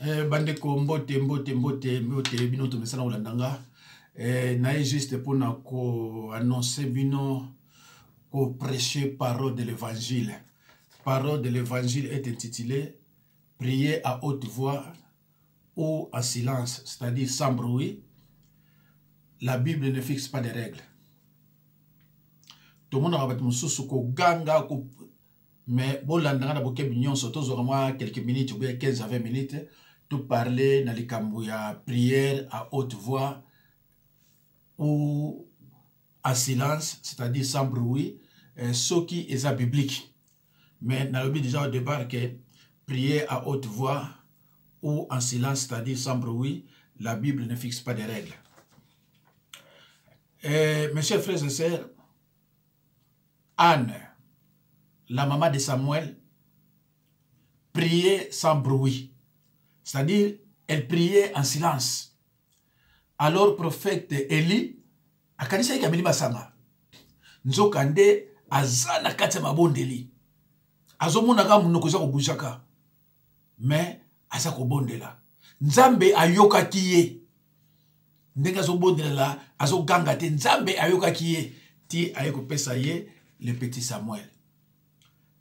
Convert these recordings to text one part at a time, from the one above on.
Bandeko mbote bino to mesana ulandanga na juste pour na ko annoncer bino ko prêcher parole de l'évangile. Parole de l'évangile est intitulée Prier à haute voix ou en silence, c'est-à-dire sans bruit. La Bible ne fixe pas de règles. Tout le monde a dit ko ganga ko mais bon landanga na boke bignon surtout moi quelques minutes ou bien 15 à 20 minutes tout parler dans les cambouya prière à haute voix ou en silence, c'est-à-dire sans bruit, ce qui est biblique. Mais dans le but déjà au départ que prier à haute voix ou en silence, c'est-à-dire sans bruit, la Bible ne fixe pas de règles. Mes chers frères et sœurs, Anne, la maman de Samuel, priait sans bruit. C'est-à-dire, elle priait en silence. Alors, prophète Élie, a kanisa yi kamili masanga. Nzokande azana kati mabondeli. Azomona ka munoko za kobujaka. Mais aza kobondela. Nzambe ayoka kiye. Ndenga zo bondela azo ganga te nzambe ayoka kiye ti ayeko pesa ye le petit Samuel.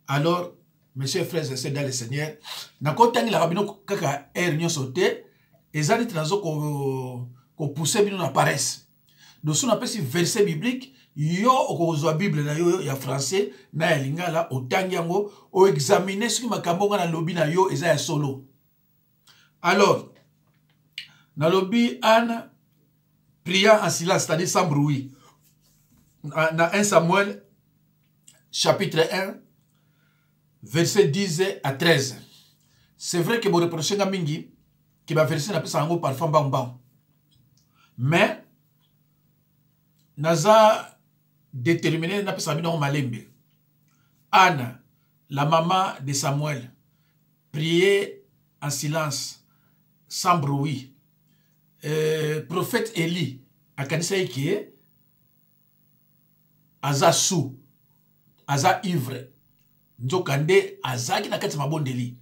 Alors, mes chers frères et sœurs dans le Seigneur, na kotangi la rabino kaka nyo sauté, ezali trazo ko pousser bino na paresse. Donc, si on appelle ce verset biblique, yo okozwa Bible na yo ya français na ya lingala otangi yango o examiner ce qui makambo na lobi na yo eza ya solo. Alors, na lobi Anne priant en silence, c'est-à-dire sans bruit. Dans 1 Samuel chapitre 1 verset 10 à 13. C'est vrai que vous reprochez à Mingi qui va verser un peu ça parfois bang. Mais naza déterminé na pesa bino malembe. Anne, la maman de Samuel, priait en silence, sans bruit. Prophète Élie a kanisa yeke aza sou, aza ivre. Nzokande azaki na kati mabondeli.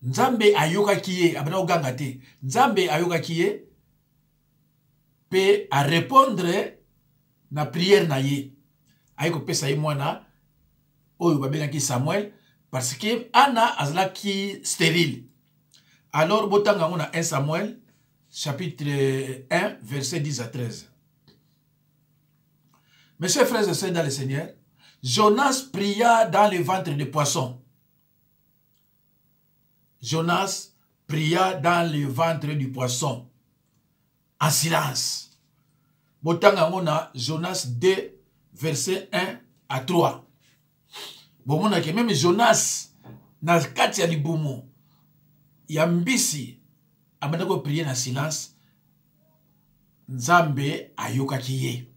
Nzambe ayoka kiye abana oganga te. Nzambe ayoka kiye pe a répondre na prière na ye. Ayeko pesa ye mwana oyo babengaki Samuel parce que Anna azalaki stérile. Alors botanga ngona 1 Samuel chapitre 1 verset 10 à 13. Mes chers frères et sœurs dans le Seigneur, Jonas pria dans le ventre du poisson. Jonas pria dans le ventre du poisson. En silence. Botanga ngona Jonas 2, verset 1 à 3. Bon, même Jonas, na kati ya libumu, ya mbisi, abandako prier na silence, Nzambe ayoka kiye.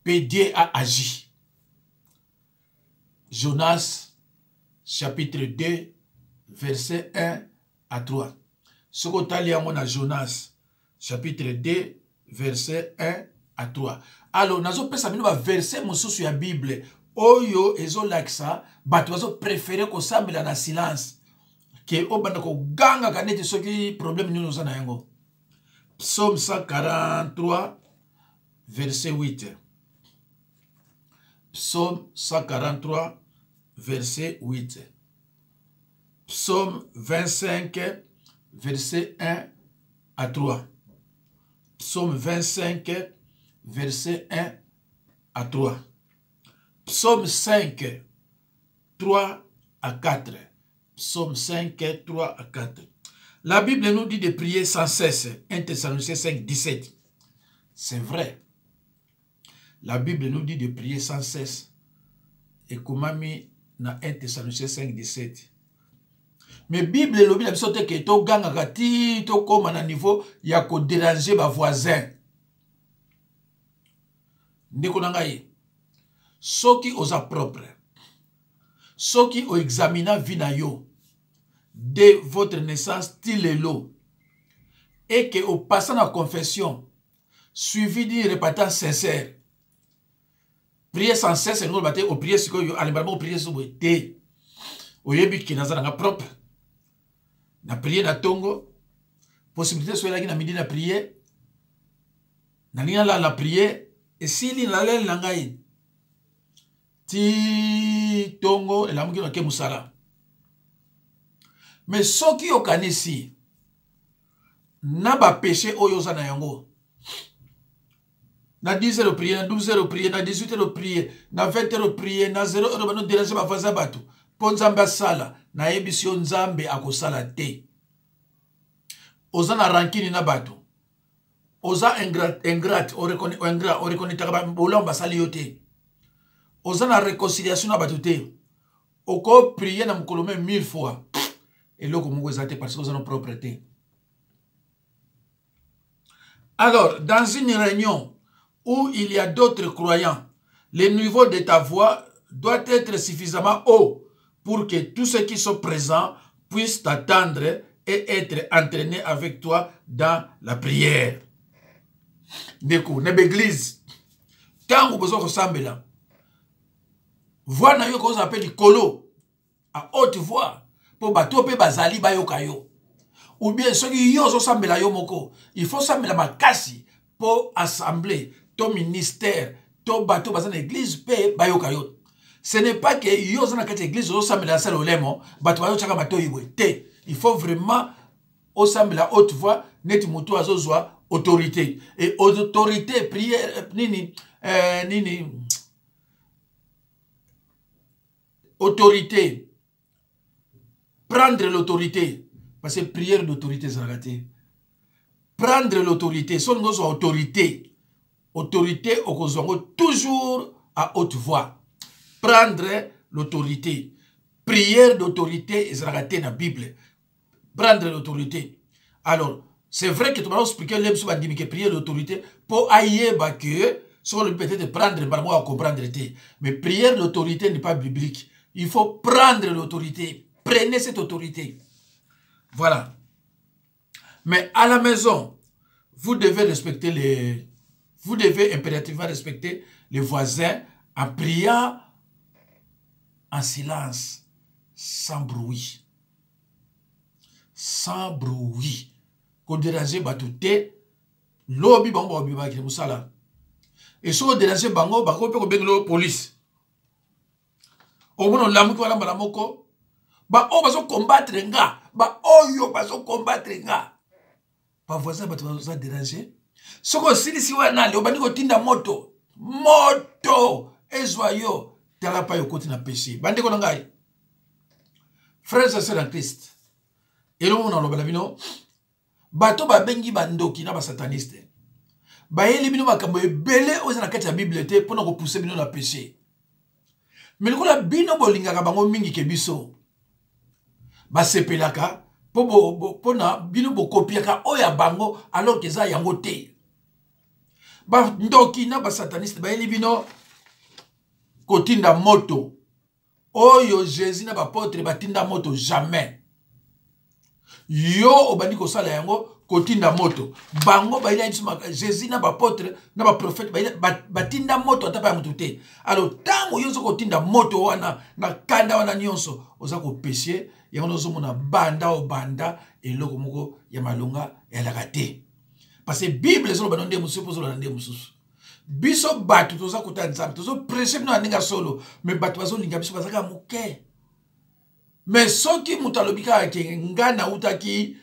Pe Dieu a agi. Jonas, chapitre 2, verset 1 à 3. Ce qu'on t'a lié à Jonas, chapitre 2, verset 1 à 3. Alors, nous avons pensé à verset sur la Bible. Oyo ezo laksa, bato bazo préféré ko sambela na silence. Que obanda ko ganga kanete soki problème nous nous na yango. Psaume 143, verset 8. Psaume 143, verset 8. Psaume 25, verset 1 à 3. Psaume 25, verset 1 à 3. Psaume 5, 3 à 4. Psaume 5, 3 à 4. La Bible nous dit de prier sans cesse. 1 Thessaloniciens 5, 17. C'est vrai. La Bible nous dit de prier sans cesse. Et comment mis dans 1 Thessaloniciens 5, 17. Mais la Bible nous dit que to ganga kati to koma na niveau ya ko déranger ba voisin. Ndeko nangaye. Soki oza propre. Soki o examina vina yo de votre naissance tilelo et que au passant la confession suivi d'une repentance sincère. Prier sans cesse et nous battre au prier ce que yo alibarbo prier sur te. Oyebi ki nazana propre. na prier na tongo, possibilité soit là qui na midi na prier, na lina la prier, et si li na lel na ngai, ti tongo, et la mouki na ke musala. Mais ce qui est ici, n'a pas péché au yosa na yango. Na 10 heures prier, na 12 heures prier, na 18 heures prier, na 20 heures prier, na 0 heures bano déranger ba faza batu. Po nzambe sala, na ebisio nzambe akosala te. Oza na rankini na batu. Oza ingrat, o reconnaître ba bolamba sali yote. Oza na réconciliation na batu te. Oko prier na mukolome 1000 fois. Et là, comme vous êtes parce que vous avez propreté. Alors, dans une réunion où il y a d'autres croyants, le niveau de ta voix doit être suffisamment haut pour que tous ceux qui sont présents puissent t'attendre et être entraînés avec toi dans la prière. Du coup, dans l'église, quand vous besoin ressemble là, voix na yo qu'on appelle du colo à haute voix. Pour bateau pe bazali ba yo kayo. Ou bien ceux qui yo so sambela yo moko, il faut sambela makasi pour assembler ton ministère, ton bateau bazan l'église pe ba yo kayo. Ce n'est pas que yo zana kati église so sambela sala olemo, bato ba yo chaka bateau yibwe te. Il faut vraiment au sambela haute voix net mutu azozwa autorité. Et autorité prière autorité. Prendre l'autorité. Parce que prière d'autorité, c'est raté. Prendre l'autorité. Son nos autorité. Autorité, au toujours à haute voix. Prendre l'autorité. Prière d'autorité, c'est raté dans la Bible. Prendre l'autorité. Alors, c'est vrai que tu vas expliquer l'homme sur la prière d'autorité pour ailler que sur le peut-être prendre par moi à comprendre. Mais prière d'autorité n'est pas biblique. Il faut prendre l'autorité. Prenez cette autorité. Voilà. Mais à la maison, vous devez respecter les... Vous devez impérativement respecter les voisins en priant en silence, sans bruit. Sans bruit. Quand déranger batouté, l'obi bango obi ba ki musala. Et si vous dérangez bango, bango peut que police. Au moins on l'a mis la moko. Ba o bazo combattre nga, ba oyo bazo combattre nga. Ba voisin ba bazo déranger. Soko sili si wana le obandi ko tinda moto. Moto ezwayo tala pa yo koti na péché. Bande ko ngai. Frères et sœurs en Christ. Et lo mona lobela bino bato ba bengi bandoki na ba sataniste. Ba yeli bino makambo ebele oza na kati ya Bible te pona ko pousser bino na péché. Mais le la bino bolingaka bango mingi ke biso. Ba sepelaka po na bino bo kopiaka oya bango alors que za yango te. Ba ndoki na ba sataniste ba yeli bino kotinda moto. Oyo Jésus na ba potre batinda moto jamais. Yo obandi ko sala yango kotinda moto. Bango ba yeli Jésus na ba potre na ba prophète batinda moto ata pa mutu te. Alors tango yo zo kotinda moto wana na kanda wana nyonso oza ko péché. Yango zo mona banda o banda eloko moko ya malonga ya lakate. Parce que Bible zo ba ndé musu pozo ndé musu. Biso batu toza kota nzambe tozo prêcher no aninga solo mais batu bazo linga biso bazaka muke. Mais soki mutalobika ke ngana utaki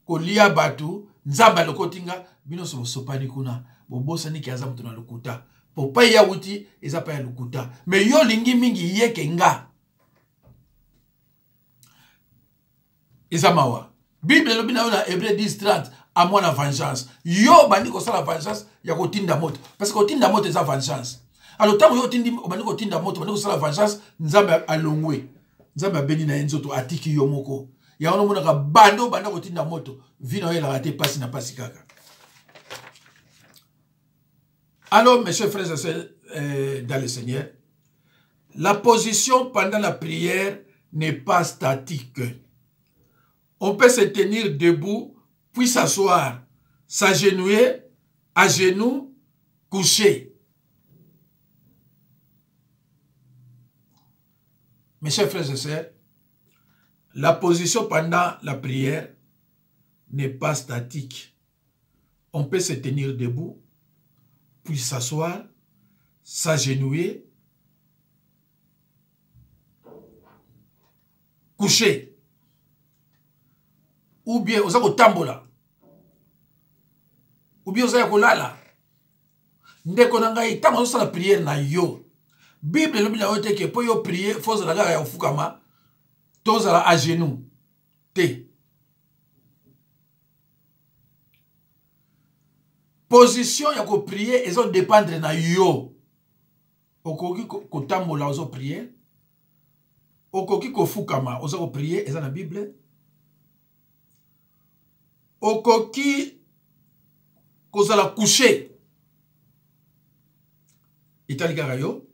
kolia batu nzamba lokotinga bino so sopani kuna bobosa niki aza mutu na lokuta. Popa ya uti eza pa ya lokuta. Mais yo lingi mingi yeke nga. Isamawa. Bible lobi na Hébreux 10:30 à moi la vengeance. Yo bandi ko sala vengeance ya ko tinda moto parce que ko tinda moto eza vengeance. Alors tant yo tindi bandi ko tinda moto bandi ko sala vengeance nzambe alongwe. Nzambe abeni na enzoto atiki yo moko. Ya ono mona ka bando banda ko tinda moto vino yela raté passe na passe kaka. Alors mes chers frères et sœurs dans le Seigneur, la position pendant la prière n'est pas statique. On peut se tenir debout, puis s'asseoir, s'agenouiller, à genoux, coucher. Mes chers frères et sœurs, la position pendant la prière n'est pas statique. On peut se tenir debout, puis s'asseoir, s'agenouiller, coucher. Ou bien, oza kotambola. Ou bien, oza kolala. Ndeko na ngai, tango oza la prière na yo. Bible lobi na yo te ke po yo prier, faut la ya ofukama, tozala à genoux. Te. Position ya ko prier, ils ont dépendre na yo. Okoki ko tambola ozo prier. Okoki ko fukama ozo ko prier, ils ont la Bible. Okoki kozala coucher. Itali karayo.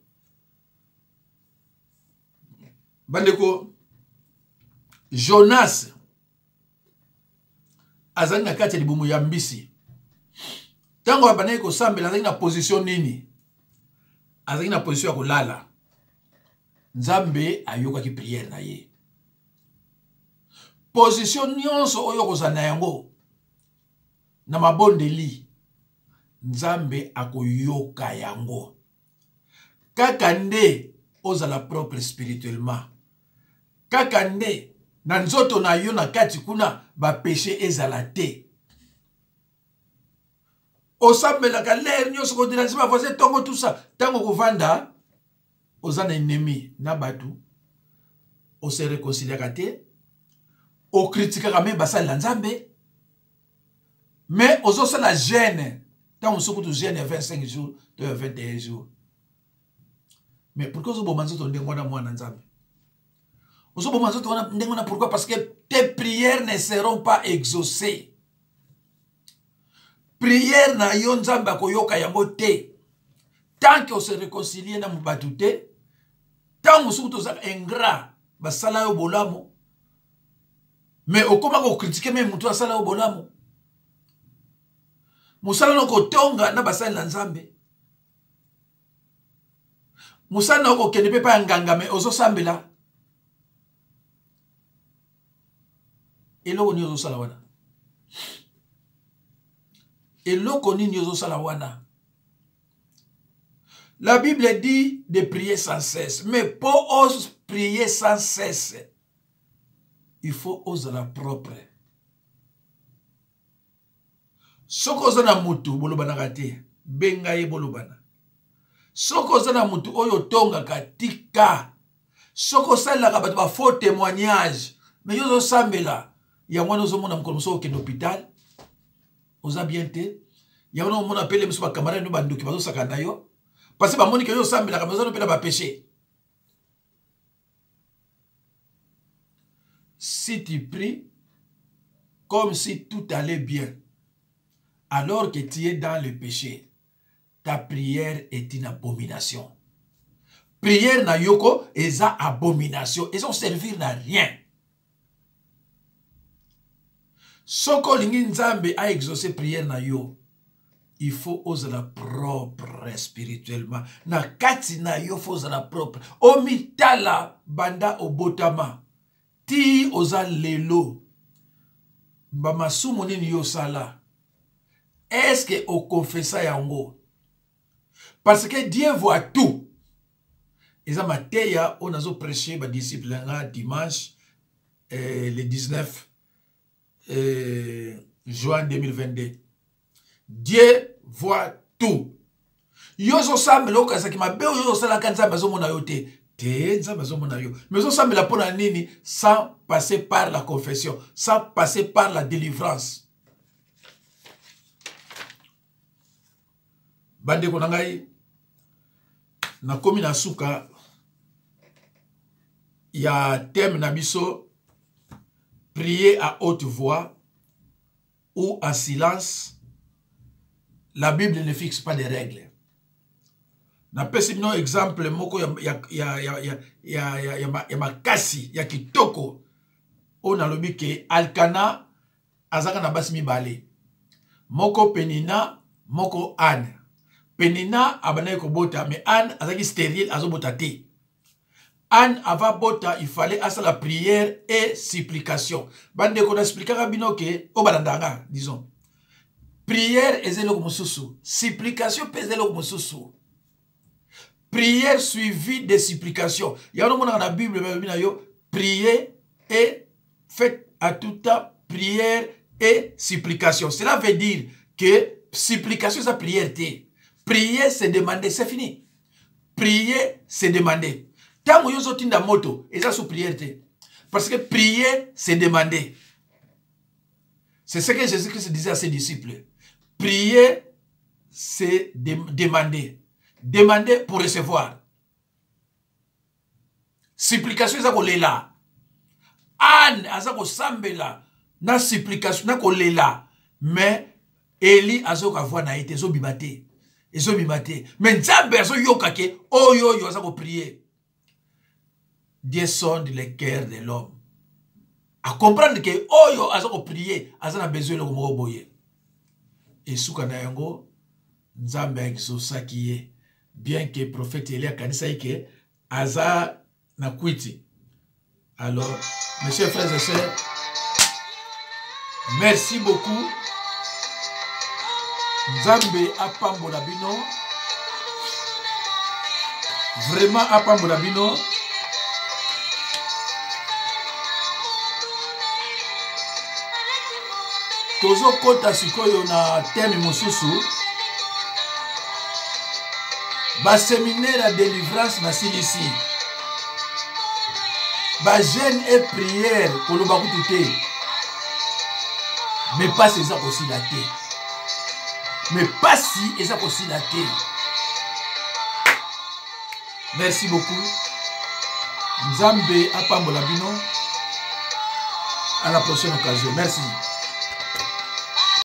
Bandeko Jonas azali na kati ya libumu ya mbisi. Tango abanaki kosambela azali na position nini? Azali na position ya kolala. Nzambe ayokaki prière na ye. Position nyonso oyo kozala na yango na mabondeli, Nzambe akoyoka yango. Kaka nde ozala propre spirituellement. Kaka nde na nzoto na yo na kati kuna ba péché ezala te. Osambela ka l'air nyonso ko dira nzima voisin tongo tout ça. Tango kovanda ozana ennemi na batu. O se réconcilier te. O critiquer ka me basali la Nzambe. Mais ozo sa la gêne. Tango soko tu gêne 25 jours, 21 jours. Mais pourquoi vous avez dit pourquoi? Parce que tes prières ne seront pas exaucées. Prière na yo Nzambe akoyoka yango te. Tant que on se réconcilie na mubatu te, tant que vous êtes ingrat, basala yo bolamo. Mais au comment ko critiquer même mutu asala yo bolamo. Musala no ko tonga na basala na Nzambe. Musana oko kenepe pa nganga me ozo sambela. Eloko ni ozo sala wana. Eloko ni ozo sala wana. La Bible dit de prier sans cesse. Mais pour ose prier sans cesse, il faut oser la propre. Soko zana mutu bolobana kate, benga ye bolobana. Soko zana mutu oyo tonga katika. Soko sala ka batu ba faux témoignage. Mais yozo sambela. Ya mwana ozo mona mkono so ke l'hôpital. Oza bien te. Ya mwana mona pele mso ba camarade no bandoki bazo sakanda yo. Parce que ba moni ke yo sambela ka bazo no pela ba péché. Si tu pries comme si tout allait bien, alors que tu es dans le péché, ta prière est une abomination. Prière na yoko est une abomination. Ils ont servir na rien. Soko lingi Nzambe a exaucé prière na yo. Il faut oser la propre spirituellement. Na kati na yo faut oser la propre. Omitala banda obotama. Ti oza lelo. Bamasumu nini yo sala. Est-ce que o confessa yango? Parce que Dieu voit tout. Et ça m'a on a prêché les disciples dimanche le 19 juin 2022. Dieu voit tout. Yo so sambe lo kasa ki mabe yo sala kanza bazo mona yo te. Te nza bazo mona yo. Mais so sambe la pona nini sans passer par la confession, sans passer par la délivrance. Bande ko nangai na komi na suka ya thème na biso prier à haute voix ou en silence. La Bible ne fixe pas de règles. Na pesi bino exemple moko ya makasi ya kitoko o na lobi ke Alkana azaka na basi mibale. Moko Penina, moko Anne. Penina abanaye ko bota mais Anne azaki stérile azobota te. Anne Avabota, il fallait à ça la prière et supplication. Bande qu'on explique à Binoke, au balandanga, disons. Prière et zélo mususu. Supplication pèse zélo mususu. Prière suivie de supplication. Il y a un moment dans la Bible, priez et faites à tout temps prière et supplication. Cela veut dire que supplication, c'est prière. Prier, c'est demander, c'est fini. Prier, c'est demander. Tant que vous êtes dans moto, et ça, c'est prière. Parce que prier, c'est demander. C'est ce que Jésus-Christ disait à ses disciples. Prier, c'est demander. Demander pour recevoir. Supplication, c'est là. Anne, c'est sambela. Na supplication, c'est là. Mais, Eli, c'est voix na été, c'est bibate. Et bibate. Mais, Nzambe, c'est yokake. Oh, yo, yo, c'est prier. Dieu sonde le cœur de l'homme. À comprendre que, oh, yo, c'est prier. C'est a besoin de boye. Et soukana yango, Nzambe, c'est qui est. Bien que le prophète Elia kanisa ike aza na kwiti. Alors, mes chers frères et sœurs, merci beaucoup. Nzambe apambola bino. Vraiment apambola bino. Tozo kota sikoyo na teme mosusu. Ba séminaire à délivrance na silisi. Ba jeûne et prière pour le bakouté. Mais pas ces aussi la terre. Mais pas si et ça aussi la terre. Merci beaucoup. Nzambe apambola bino. À la prochaine occasion. Merci.